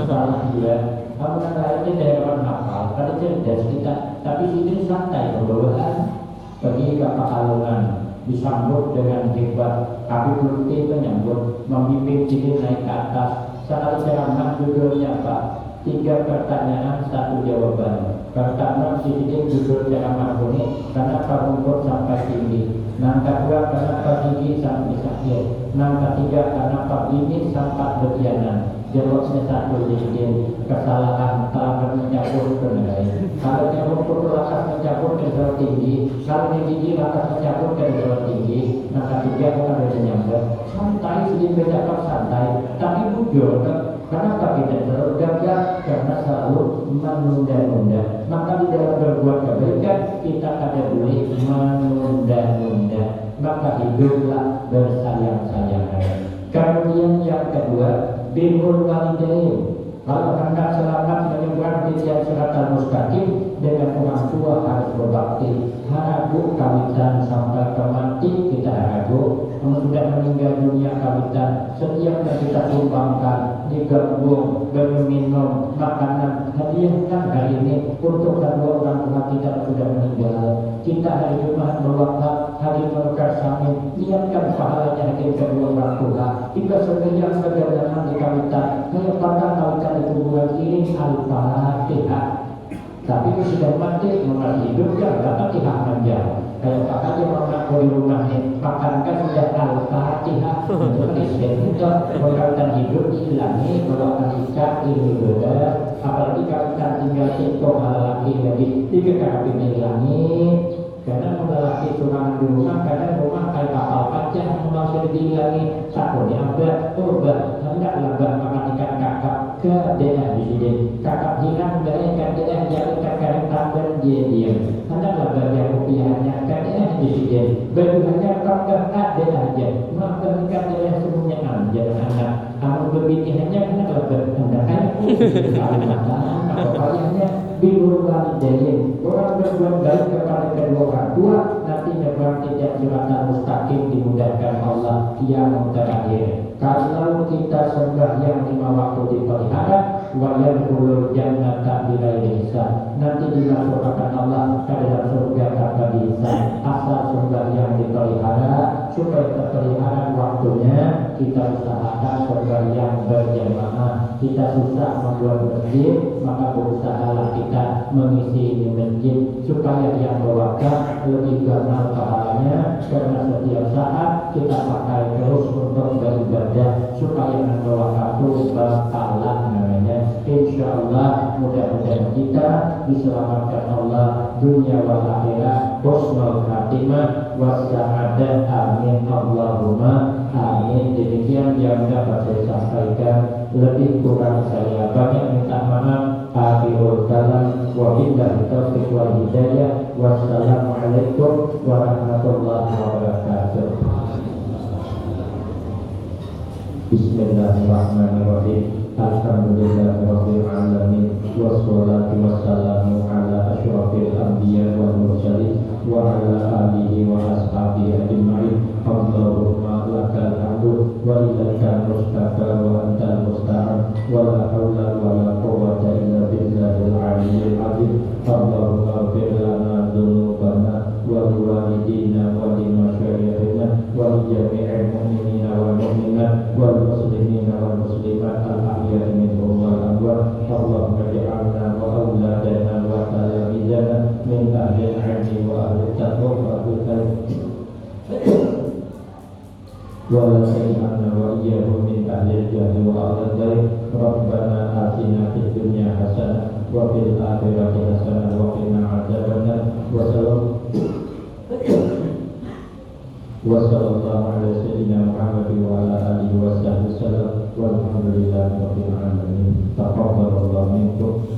Salah juga. Kamu yang lainnya dari orang hafal, ada cerdas kita, tapi sini santai berbawaan pergi ke Pekalongan, disambut dengan hebat, Habib Lutfi menyambut, membimbing sini naik ke atas. Saat ceramah judulnya apa? 3 pertanyaan, 1 jawaban. Pertama, sini judul ceramah ini, kenapa rumput sampai tinggi? Yang kedua, kenapa tinggi sampai sakit? Yang ketiga, kenapa ini sampai berkhianat? Jawabnya 1 jadi kesalahan telah mencabut penilai. Kalau nyabut lakas mencabut ke jalur tinggi, kalau tinggi lakas mencabut ke jalur tinggi. Yang ketiga bukan ada nyambut. Santai sedikit bercakap santai, tapi bujur. Kenapa kita selalu gagal? Karena selalu menunda-nunda. Maka di dalam berbuat kebaikan kita ada boleh menunda-nunda. Maka hiduplah bersayang-sayangan. Kemudian yang kedua, birrul walidain. Kalau hendak selamat menyeberang di jalan siratal mustaqim, dengan orang tua harus berbakti. Harapu kawitan sampai ke mati kita harapu. Sudah meninggal dunia kawitan, setiap yang kita sumbangkan digabung berminum makanan hadiahkan hari ini untuk kedua orang tua kita sudah meninggal. Kita hari Jumat berwakaf, hari Berkah Samin, niatkan pahalanya hari kedua orang tua. Jika sebenarnya perjalanan di kawitan, kayak pada kawitan di kuburan ini Al-Fatihah. Tapi sudah mati, mengenai hidup ya, dapat tidak menjauh. Kayak kakaknya mengaku di rumahnya, makankan sudah Al-Fatihah. Untuk Islam itu, berkaitan hidup dihilangi, melakukan ikat, ini beda. Apalagi kawitan tinggal itu hal lagi lagi, 3 kali dihilangi. Karena lelaki surangan di rumah, kadang rumah kayak kapal kaca, memang sudah dihilangi. Takutnya ada, obat, hendak lebar makan ikan kakak ke daerah di sini. Kakak hilang dari ikan daerah, jadi kakak tangan dia diam. Hendak lebar yang rupiahnya, kan daerah di sini. Berbuahnya kakak ada aja, maka ikan daerah semuanya aja anak. Kamu berbini hanya hendak lebar, hendak kayak Kalimantan, atau kaliannya birrul walidain. Orang berbuat baik kepada kedua orang tua, nanti memang tidak siratal mustaqim dimudahkan Allah yang terakhir. Kalau kita sembahyang 5 waktu dipelihara, wa yadkhulul jannata bighairi hisab. Nanti dimasukkan Allah ke dalam surga tanpa dihisab. Asal surga yang dipelihara, supaya terpelihara waktunya kita usahakan surga yang berjamaah. Kita susah membuat masjid, maka berusahalah kita mengisi di masjid supaya yang berwakaf lebih kenal pahalanya, karena setiap saat kita pakai terus untuk beribadah supaya yang berwakaf itu berpahala namanya. Insyaallah mudah-mudahan kita diselamatkan Allah dunia wal akhirat, husnul khatimah wassa'adah, amin Allahumma amin. Demikian yang dapat saya sampaikan, lebih kurang saya banyak minta maaf. Akhirul kalam wa billahi taufiq wal hidayah. Wassalamualaikum warahmatullahi wabarakatuh. Bismillahirrahmanirrahim. Alhamdulillahirabbil alamin, wassalatu wassalamu ala asyrafil anbiya wal mursalin wa ala alihi wa ashabihi ajma'in. Allahumma lakal hamdu wa ilaikal mustafa wa antal musta'an wa la haula wa la quwwata illa billahil aliyyil azim. Allahumma ighfir lana dzunubana wa liwalidina wa limasyayikhina wa li jami'il mu'minina wal mu'minat wal muslimina wal muslimat al-ahya'i minhum wal amwat. Allahumma ij'alna wa auladana wa talamizana min ahlil 'ilmi wa ahli taqwa wa ahli wa la taj'alna wa iyyahum min ahlil jahli wa ahli dhaif. Rabbana atina fid dunya hasanah wa fil akhirati hasanah wa qina adzabannar. Wa sallallahu ala sayyidina Muhammad wa ala alihi wa sahbihi wasallam. Walhamdulillahi rabbil alamin. Taqabbalallahu minkum.